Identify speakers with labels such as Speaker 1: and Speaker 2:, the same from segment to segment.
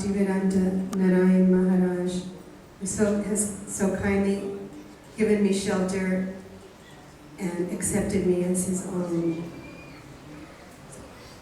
Speaker 1: Bhaktivedanta Narayan Maharaj, who has so kindly given me shelter and accepted me as his own.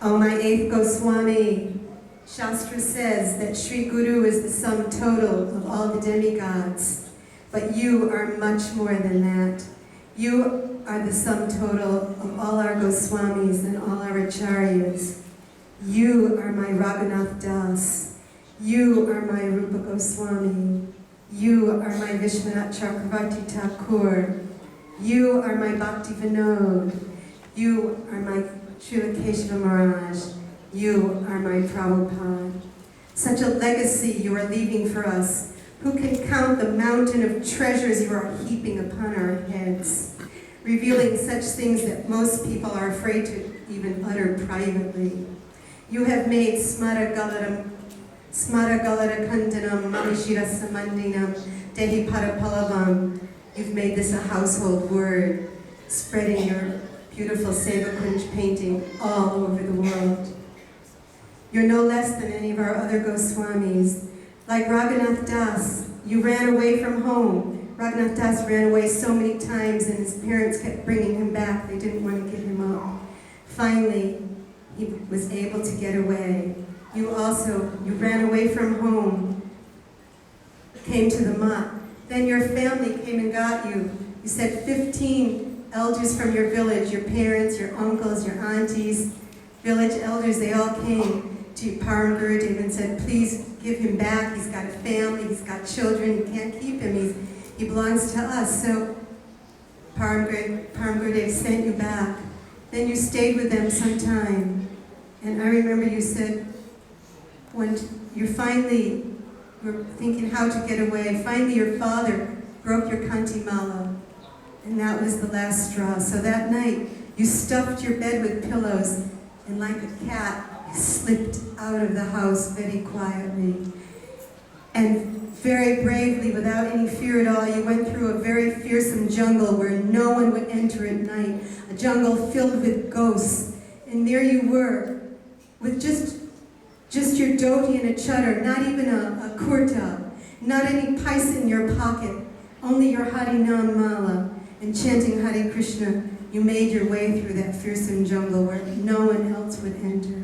Speaker 1: Oh, my eighth Goswami, Shastra says that Sri Guru is the sum total of all the demigods, but you are much more than that. You are the sum total of all our Goswamis and all our Acharyas. You are my Raghunath Das. You are my Rupa Goswami. You are my Vishwanath Chakravarti Thakur. You are my Bhakti Vinod. You are my Srila Keshava Maharaj. You are my Prabhupada. Such a legacy you are leaving for us. Who can count the mountain of treasures you are heaping upon our heads, revealing such things that most people are afraid to even utter privately. You have made Smara Galara Kandanam Mamishira Samandinam Dehi Parapalavam. You've made this a household word, spreading your beautiful Seva Kunj painting all over the world. You're no less than any of our other Goswamis. Like Raghunath Das, you ran away from home. Raghunath Das ran away so many times and his parents kept bringing him back. They didn't want to give him up. Finally, he was able to get away. You ran away from home, came to the Mat. Then your family came and got you. You said 15 elders from your village, your parents, your uncles, your aunties, village elders, they all came to Param Gurudev and said, please give him back. He's got a family, he's got children, you can't keep him, he belongs to us. So Param Gurudev sent you back. Then you stayed with them some time. And I remember you said, when you finally were thinking how to get away, finally your father broke your kanti mala. And that was the last straw. So that night, you stuffed your bed with pillows, and like a cat, you slipped out of the house very quietly. And very bravely, without any fear at all, you went through a very fearsome jungle where no one would enter at night, a jungle filled with ghosts. And there you were, with just your dhoti and a chadar, not even a kurta, not any paisa in your pocket, only your Harinam mala, and chanting Hare Krishna. You made your way through that fearsome jungle where no one else would enter.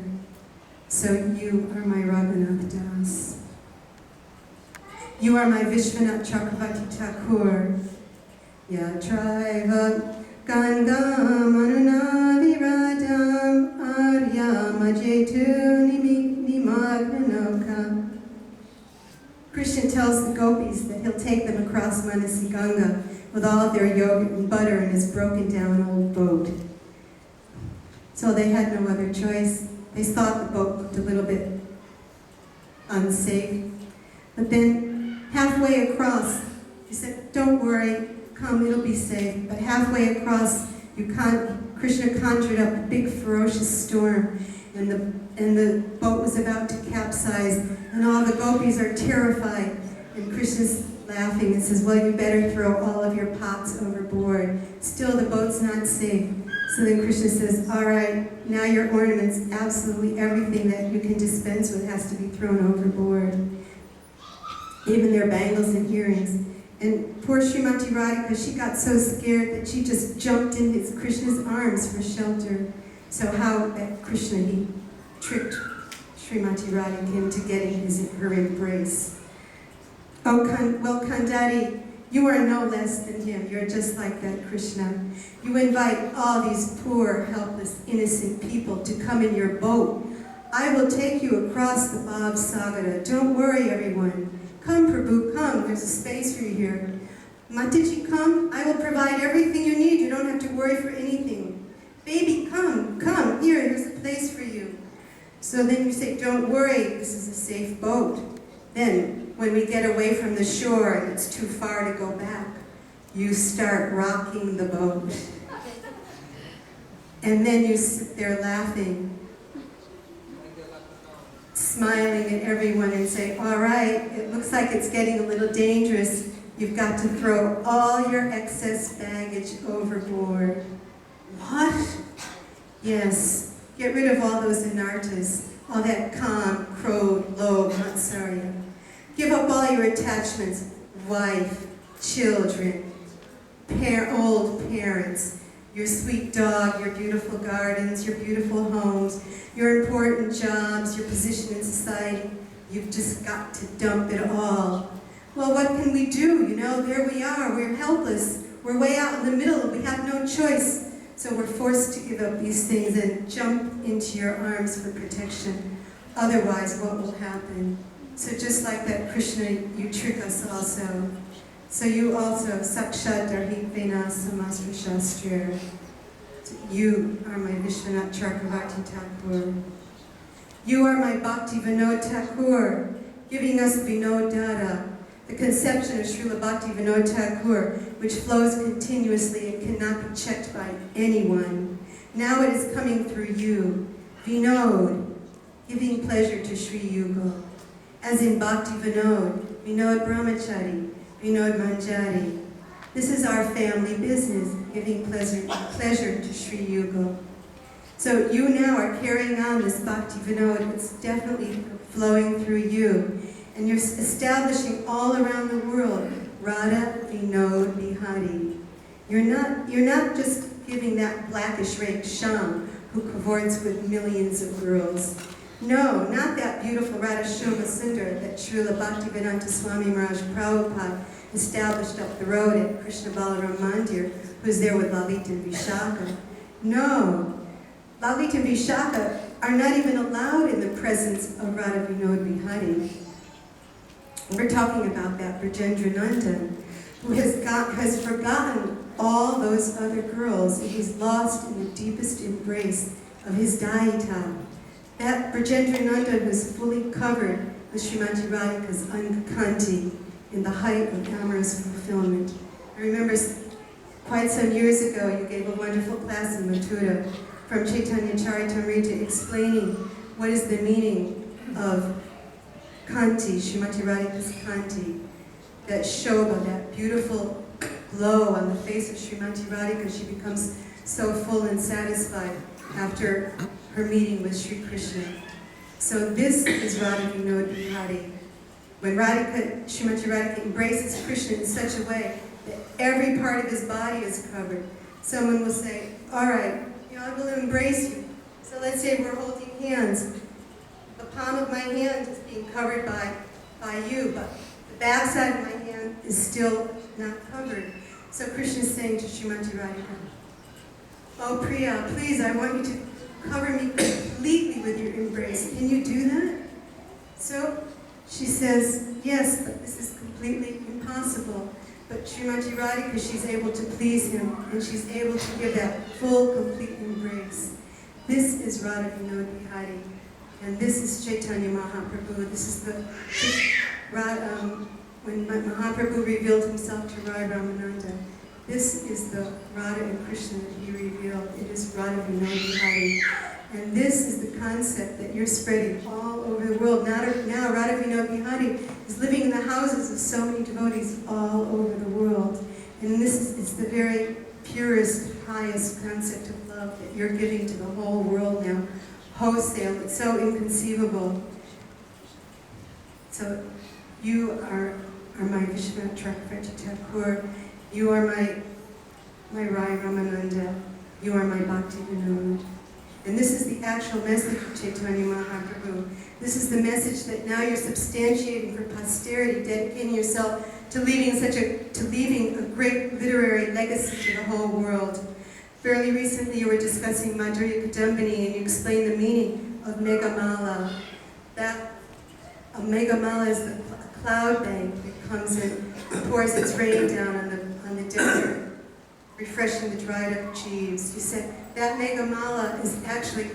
Speaker 1: So you are my Raghunath Das. You are my Vishwanath Chakravarti Thakur. Yatraiva Gangam Anunaviradam Arya Majetu Nimagnanoka. Krishna tells the gopis that he'll take them across Manasi Ganga with all of their yogurt and butter in his broken down old boat. So they had no other choice. They thought the boat looked a little bit unsafe. But then halfway across, he said, don't worry, come, it'll be safe. But halfway across, Krishna conjured up a big ferocious storm, and the boat was about to capsize, and all the gopis are terrified. And Krishna's laughing and says, well, you better throw all of your pots overboard. Still, the boat's not safe. So then Krishna says, all right, now your ornaments, absolutely everything that you can dispense with has to be thrown overboard. Even their bangles and earrings. And poor Srimati Radhika, she got so scared that she just jumped in Krishna's arms for shelter. So how that Krishna, he tricked Srimati Radhika into getting her embrace. Oh, Kandari, you are no less than him. You're just like that Krishna. You invite all these poor, helpless, innocent people to come in your boat. I will take you across the Bhav Sagara. Don't worry, everyone. Come, Prabhu, come. There's a space for you here. Mataji, come. I will provide everything you need. You don't have to worry for anything. Baby, come. Here's a place for you. So then you say, don't worry, this is a safe boat. Then, when we get away from the shore and it's too far to go back, you start rocking the boat. And then you sit there laughing, smiling at everyone and say, all right, it looks like it's getting a little dangerous. You've got to throw all your excess baggage overboard. What? Yes, get rid of all those anartas, all that kam, krod, lobh, matsar, up all your attachments, wife, children, old parents, your sweet dog, your beautiful gardens, your beautiful homes, your important jobs, your position in society. You've just got to dump it all. Well, what can we do? You know, there we are. We're helpless. We're way out in the middle. We have no choice. So we're forced to give up these things and jump into your arms for protection. Otherwise, what will happen? So just like that, Krishna, you trick us also. So you also, Sakshat Darhipena Samasra Shastra. You are my Vishwanath Chakravarti Thakur. You are my Bhakti Vinod Thakur, giving us Vinod Dada, the conception of Srila Bhakti Vinod Thakur, which flows continuously and cannot be checked by anyone. Now it is coming through you, Vinod, giving pleasure to Sri Yugal. As in Bhakti Vinod, Vinod Brahmachari, Vinod Manjari. This is our family business, giving pleasure to Sri Yugal. So you now are carrying on this Bhakti Vinod. It's definitely flowing through you. And you're establishing all around the world, Radha Vinod Bihari. You're not just giving that blackish rake Sham who cavorts with millions of girls. No, not that beautiful Radha Shoma Sundar that Srila Bhaktivedanta Swami Maharaj Prabhupada established up the road at Krishna Balaram Mandir, who's there with Lalita and Vishaka. No, Lalita and Vishaka are not even allowed in the presence of Radha Vinod Bihari. We're talking about that Brajendra Nandan, who has forgotten all those other girls, and he's lost in the deepest embrace of his Daita. That Brajendra Nandan was fully covered with Srimati Radhika's Ankanti in the height of amorous fulfillment. I remember quite some years ago you gave a wonderful class in Mathura from Chaitanya Charitamrita explaining what is the meaning of Kanti, Srimati Radhika's Kanti, that Shobha, that beautiful glow on the face of Srimati Radhika. She becomes so full and satisfied after her meeting with Sri Krishna. So this is Radha Vinod Bihari. When Srimati Radhika embraces Krishna in such a way that every part of his body is covered, someone will say, all right, I will embrace you. So let's say we're holding hands. The palm of my hand is being covered by you, but the back side of my hand is still not covered. So Krishna is saying to Srimati Radhika, oh Priya, please, I want you to cover me completely with your embrace. Can you do that? So she says, yes, but this is completely impossible. But Srimati Radhika, she's able to please him, and she's able to give that full, complete embrace. This is Radha Vinod Bihari, and this is Chaitanya Mahaprabhu. This is when Mahaprabhu revealed himself to Rai Ramananda. This is the Radha and Krishna that he revealed. It is Radha Vinod Bihari. And this is the concept that you're spreading all over the world. Now Radha Vinod Bihari is living in the houses of so many devotees all over the world. And this is the very purest, highest concept of love that you're giving to the whole world now. Wholesale, it's so inconceivable. So you are my Vishwanath Chakravarti Thakur. You are my Rai Ramananda. You are my Bhakti Vinod. And this is the actual message of Chaitanya Mahaprabhu. This is the message that now you're substantiating for posterity, dedicating yourself to leaving a great literary legacy to the whole world. Fairly recently you were discussing Madhurya Kadambini, and you explained the meaning of Megamala. That a Megamala is the cloud bank that comes and pours its rain down on the desert, refreshing the dried up sheaves. You said that Megamala is actually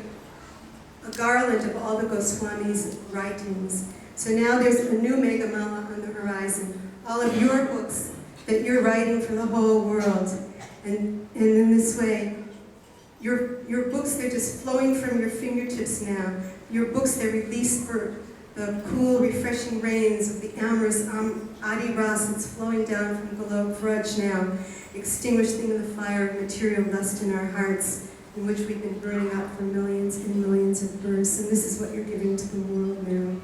Speaker 1: a garland of all the Goswami's writings. So now there's a new Megamala on the horizon. All of your books that you're writing for the whole world. And in this way, your books, they're just flowing from your fingertips now. Your books, they're released for the cool, refreshing rains of the amorous Adi Ras that's flowing down from below Vraj now, extinguishing the fire of material lust in our hearts, in which we've been burning up for millions and millions of births. And this is what you're giving to the world now.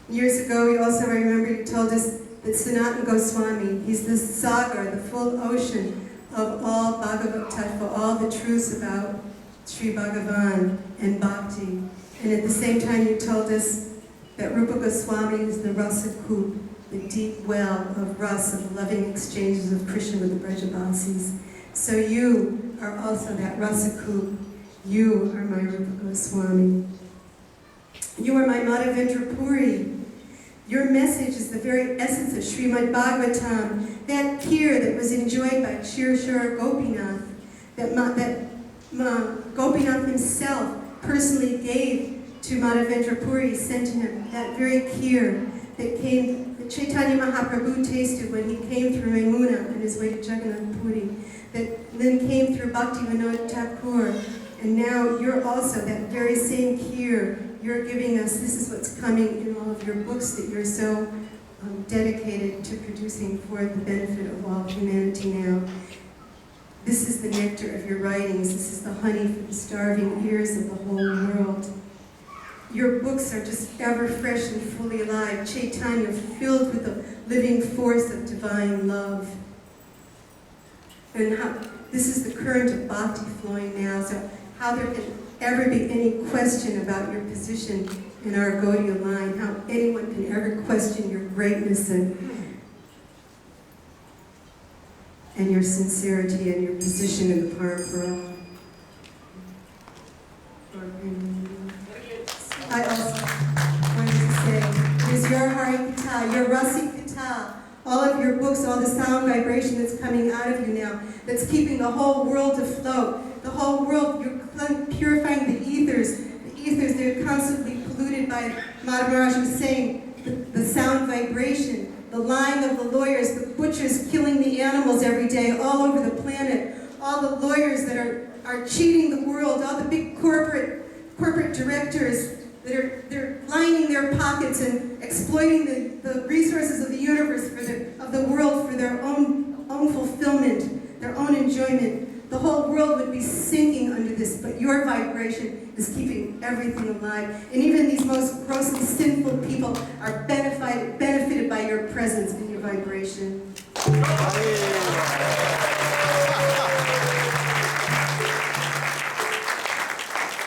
Speaker 1: Years ago, I remember you told us that Sanatana Goswami, he's the sagar, the full ocean of all Bhagavad Tattva, all the truths about Sri Bhagavan and Bhakti. And at the same time, you told us that Rupa Goswami is the Rasa Kup, the deep well of rasa, of loving exchanges of Krishna with the Brajabasis. So you are also that Rasa Kup. You are my Rupa Goswami. You are my Madhavendra Puri. Your message is the very essence of Srimad Bhagavatam, that kheer that was enjoyed by Kshirashara Gopinath, that Gopinath himself personally gave to Madhavendra Puri, sent to him, that very kheer that Chaitanya Mahaprabhu tasted when he came through Yamuna on his way to Jagannath Puri, that then came through Bhaktivinoda Thakur, and now you're also that very same kheer. You're giving us, this is what's coming in all of your books that you're so dedicated to producing for the benefit of all humanity now. This is the nectar of your writings. This is the honey for the starving ears of the whole world. Your books are just ever fresh and fully alive. Chaitanya, filled with the living force of divine love. And this is the current of bhakti flowing now, so how there can ever be any question about your position in our Gaudiya line, how anyone can ever question your greatness and your sincerity and your position in the Parampara. I also wanted to say, it is your Hari Katha, your Rasi Katha, all of your books, all the sound vibration that's coming out of you now, that's keeping the whole world afloat. The whole world, you're purifying the ethers. The ethers, they're constantly polluted by, Madhava Maharaj was saying, the sound vibration, the lying of the lawyers, the butchers killing the animals every day all over the planet, all the lawyers that are cheating the world, all the big corporate directors that they're lining their pockets and exploiting the resources of the universe, of the world for their own fulfillment, their own enjoyment. The whole world would be sinking under this, but your vibration is keeping everything alive. And even these most grossly sinful people are